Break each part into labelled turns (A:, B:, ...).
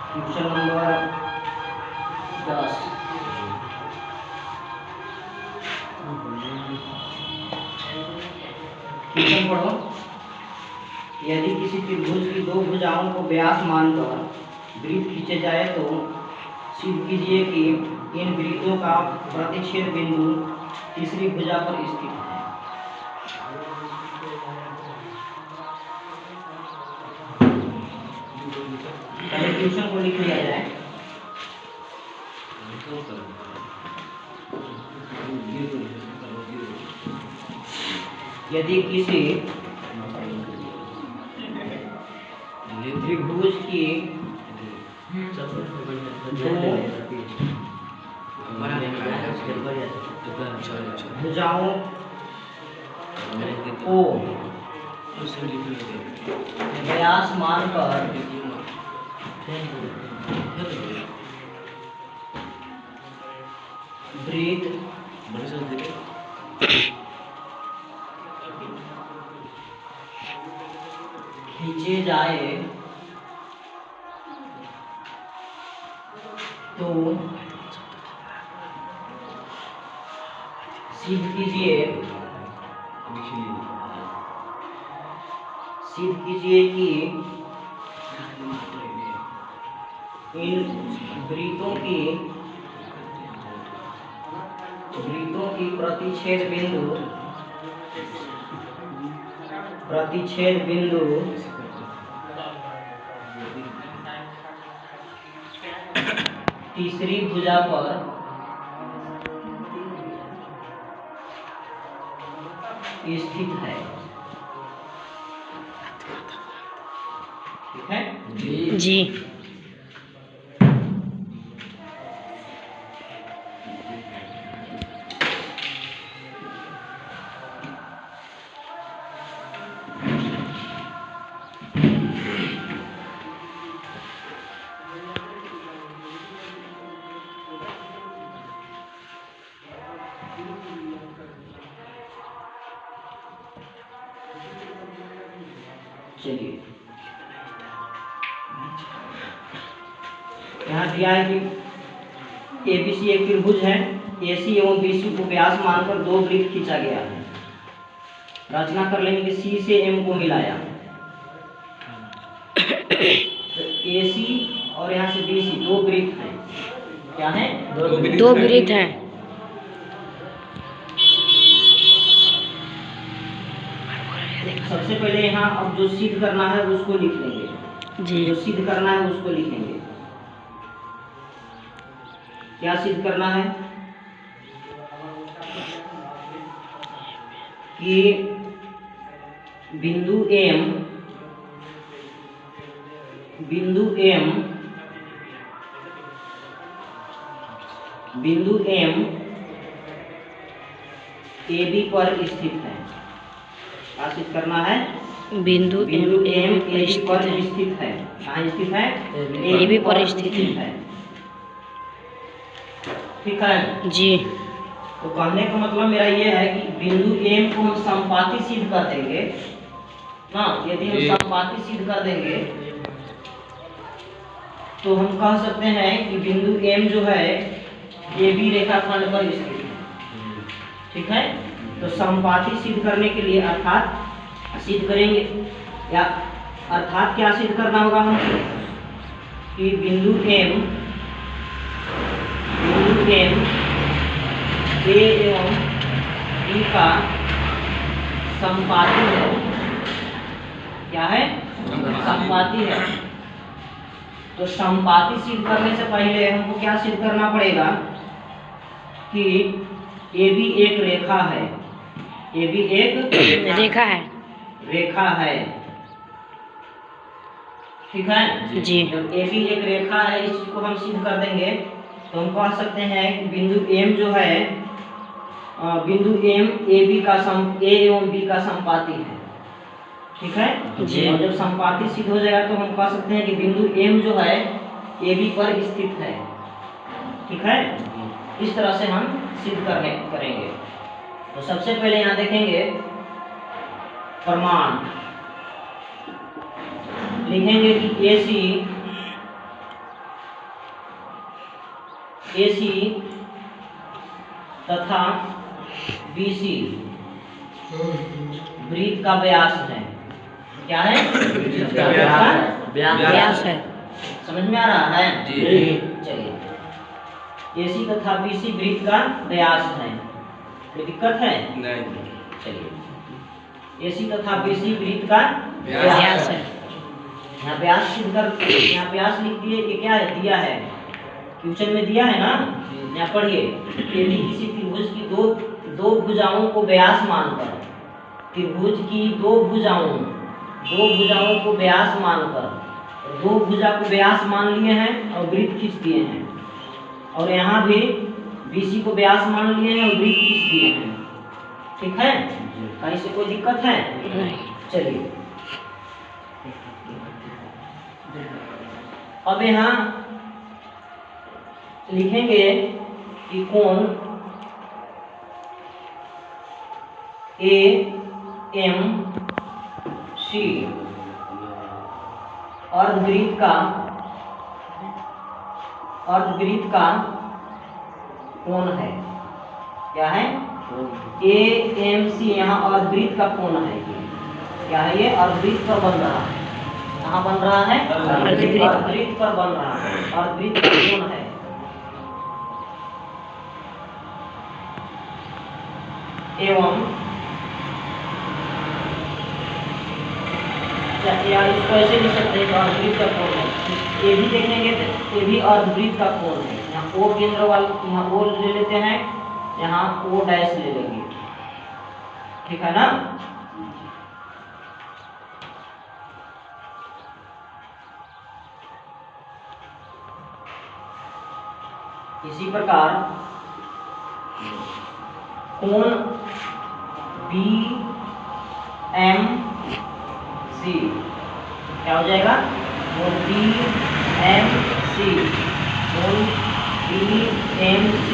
A: Question number 10। Question पढ़ो। यदि किसी त्रिभुज की दो भुजाओं को व्यास मानकर वृत्त खींचे जाए तो सिद्ध कीजिए कि इन वृत्तों का प्रतिच्छेद बिंदु तीसरी भुजा पर स्थित है। पहले क्वेश्चन को लिख लिया जाए। यदि किसी त्रिभुज की भुजाओं को व्यास मानकर वृत्त खींचे जाए तो सिद्ध कीजिए कि इन वृत्तों की प्रतिच्छेद बिंदु तीसरी भुजा पर स्थित है। ठीक है
B: जी।
A: चलिए, यहाँ दिया है कि एबीसी एक त्रिभुज है। एसी एवं बीसी को व्यास मानकर दो वृत्त खींचा गया है। रचना कर लेंगे कि सी से एम को मिलाया तो एसी और यहाँ से बीसी दो वृत्त हैं। क्या है?
B: दो वृत्त हैं।
A: सबसे पहले यहाँ अब जो सिद्ध करना है उसको लिख लेंगे
B: जी।
A: जो सिद्ध करना है उसको लिखेंगे। क्या सिद्ध करना है? कि बिंदु एम ए बी पर स्थित है। क्या सिद्ध करना है?
B: बिंदु एम ए बी पर
A: स्थित है। कहाँ स्थित है?
B: ए बी पर स्थित है।
A: ठीक है
B: जी।
A: तो कहने का मतलब मेरा ये है कि बिंदु एम को हम समपाती सिद्ध कर देंगे ना। यदि हम समपाती सिद्ध कर देंगे तो हम कह सकते हैं कि बिंदु एम जो है ए बी रेखाखंड पर स्थित है। ठीक है, तो समपाती सिद्ध करने के लिए अर्थात सिद्ध करेंगे या अर्थात क्या सिद्ध करना होगा हम कि बिंदु एम ए एवं बी का समपाती है। क्या है? समपाती है। तो समपाती सिद्ध करने से पहले हमको क्या सिद्ध करना पड़ेगा कि ए बी एक रेखा है। ए बी एक रेखा है। ठीक है
B: जी।
A: जब ए बी एक रेखा है, इस चीज को हम सिद्ध कर देंगे तो हम कह सकते हैं कि बिंदु एम जो है बिंदु एम ए एवं बी का समपाती है। ठीक है
B: जी।
A: और जब समपाती सिद्ध हो जाएगा तो हम कह सकते हैं कि बिंदु एम जो है ए बी पर स्थित है। ठीक है, इस तरह से हम सिद्ध करेंगे। तो सबसे पहले यहाँ देखेंगे प्रमाण लिखेंगे कि AC AC तथा BC वृत्त का व्यास है। क्या है?
B: व्यास है।
A: समझ में आ रहा है? चलिए, AC तथा BC वृत्त का व्यास है। कोई दिक्कत है?
C: नहीं।
A: चलिए, AC तथा BC वृत्त का
B: व्यास है।
A: यहाँ व्यास सिद्ध कर, यहाँ व्यास लिख दिए। ये क्या है? दिया है, क्वेश्चन में दिया है ना। यहाँ पढ़िए, यदि किसी त्रिभुज की दो भुजाओं को व्यास मानकर, त्रिभुज की दो भुजाओं को व्यास मानकर, दो भुजा को व्यास मान लिए हैं और वृत्त खींच दिए हैं, और यहाँ भी BC को व्यास मान लिए हैं और वृत्त खींच दिए हैं। ठीक है? कहीं से कोई दिक्कत है?
B: नहीं।
A: चलिए, अब यहाँ लिखेंगे कि कोण AMC अर्धवृत्त का कोण है। क्या है? AMC यहाँ अर्धवृत्त का कोण है। क्या है? ये अर्धवृत्त पर बन रहा है। कहाँ बन रहा है? अर्धवृत्त पर बन रहा है। अर्धवृत्त का कोण है। एवं या इसको ऐसे लिख सकते हैं, अर्धवृत्त का कोण है। ये भी देखेंगे तो ये भी अर्धवृत्त का कोण है। यहाँ O केंद्र वाला, यहाँ O ले लेते हैं, यहाँ O डैश ले लेंगे। ठीक है ना? इसी प्रकार कोण BMC क्या हो जाएगा? कोण BMC, कोण BMC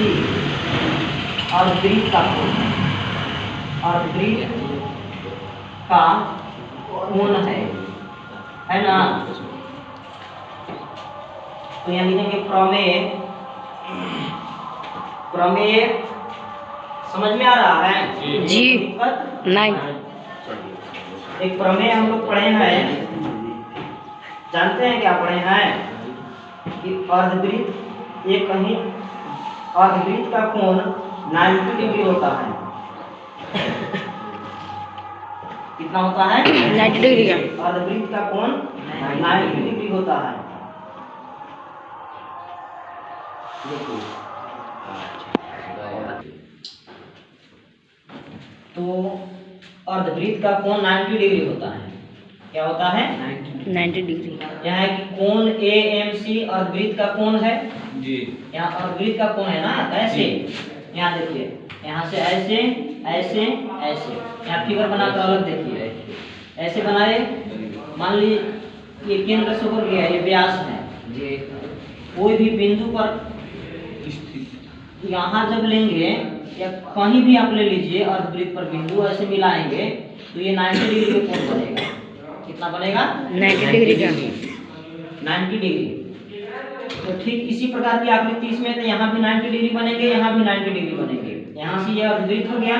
A: अर्धवृत्त का कोण है। अर्धवृत्त का कोण है ना? तो यहाँ लिखेंगे प्रमेय समझ में आ रहा है?
B: जी।
A: दिक्कत
B: नहीं।
A: एक प्रमेय हम लोग पढ़े हैं, जानते हैं क्या पढ़े हैं? कि अर्धवृत्त, ये कहीं अर्धवृत्त का कोण 90 डिग्री होता है। कितना होता है?
B: 90 डिग्री का।
A: अर्धवृत्त का कोण 90 डिग्री होता है। तो अर्धवृत्त का कोण 90 डिग्री होता है। क्या होता है?
B: 90 डिग्री।
A: यहाँ है कि कोण AMC अर्धवृत्त का कोण है।
C: जी।
A: यहाँ अर्धवृत्त का कोण है ना, ऐसे। यहाँ देखिए, यहाँ से ऐसे ऐसे ऐसे, यहाँ फिगर बनाकर अलग देखिए, ऐसे बनाए। मान लीजिए ये केंद्र से होकर गया, ये व्यास है। कोई भी बिंदु पर यहाँ जब लेंगे या कहीं भी आप ले लीजिए अर्धवृत्त पर बिंदु, ऐसे मिलाएंगे तो ये 90 डिग्री का कोण बनेगा। कितना बनेगा?
B: 90 डिग्री का।
A: 90 डिग्री। तो ठीक इसी प्रकार की आकृति इसमें, तो यहाँ भी 90 डिग्री बनेंगे, यहाँ भी 90 डिग्री बनेंगे। यहाँ से ये अर्धवृत्त हो गया,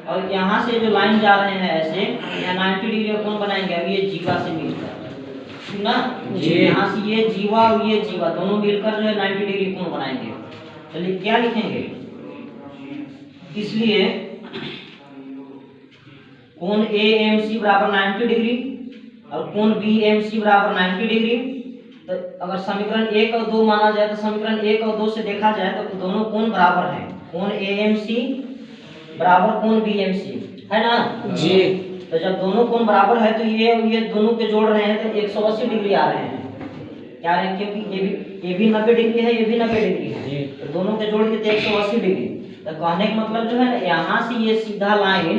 A: और यहाँ से जो लाइन जा रहे हैं ऐसे, यहाँ 90 डिग्री का कोण बनाएंगे। अब ये जीवा से मिलकर, ठीक ना? यहाँ से ये जीवा और ये जीवा दोनों मिलकर जो है 90 डिग्री कोण बनाएंगे। चलिए, क्या लिखेंगे? इसलिए कोण AMC बराबर 90 डिग्री और कोण BMC बराबर 90 डिग्री। तो अगर समीकरण 1 और 2 माना जाए, तो समीकरण 1 और 2 से देखा जाए तो दोनों कोण बराबर हैं। कोण AMC बराबर कोण BMC है ना?
B: जी।
A: तो जब दोनों कोण बराबर है तो ये दोनों के जोड़ रहे हैं तो 180 डिग्री आ रहे हैं। क्या रहे हैं? क्योंकि ये भी 90 डिग्री है, ये भी 90 डिग्री है, तो दोनों के जोड़ के 180 डिग्री। तो कहने का मतलब जो है ना, यहाँ से ये सीधा लाइन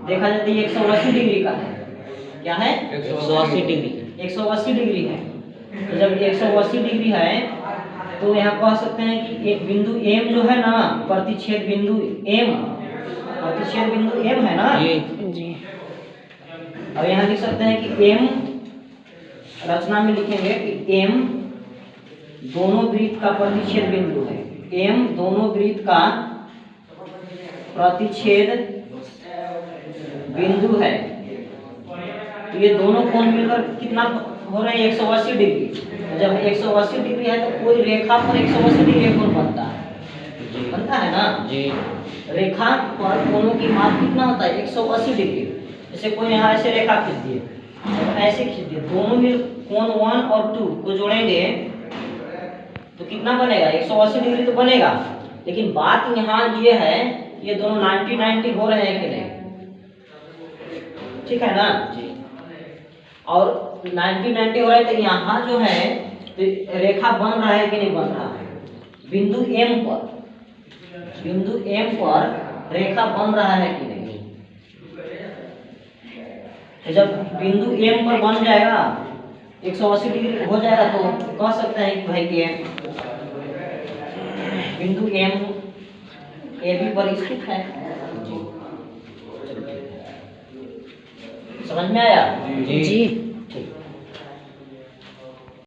A: देखा जाता है 180 डिग्री का है। क्या है?
C: 180 डिग्री।
A: 180 डिग्री है। तो जब 180 डिग्री है तो यहाँ कह सकते हैं कि एक बिंदु M जो है ना, प्रतिच्छेद बिंदु M, प्रतिच्छेद बिंदु M है ना
B: जी।
A: अब यहाँ लिख सकते हैं कि M, रचना में लिखेंगे कि M दोनों वृत्त का प्रतिच्छेद बिंदु है। एम दोनों वृत्त का प्रतिच्छेद बिंदु है। तो ये दोनों कोण मिलकर कितना हो रहे हैं? 180 डिग्री। तो जब 180 डिग्री है तो कोई रेखा पर 180 डिग्री कोण बनता है ना जी। रेखा पर कोणों की माप कितना होता है? 180 डिग्री। जैसे कोई यहाँ ऐसे रेखा खींच दिए, ऐसे खींच दिए, दोनों में कोण 1 और 2 को जोड़ेंगे तो कितना बनेगा? 180 डिग्री तो बनेगा। लेकिन बात यहाँ ये है, ये दोनों 90-90 हो रहे हैं कि नहीं? ठीक है ना जी। और 90-90 हो रहा है तो यहाँ जो है तो रेखा बन रहा है कि नहीं बन रहा है? बिंदु M पर रेखा बन रहा है कि नहीं? तो जब बिंदु M पर बन जाएगा, 180 डिग्री हो जाएगा, तो कह सकते हैं कि भाई ये बिंदु M AB पर स्थित है। समझ में आया?
B: जी।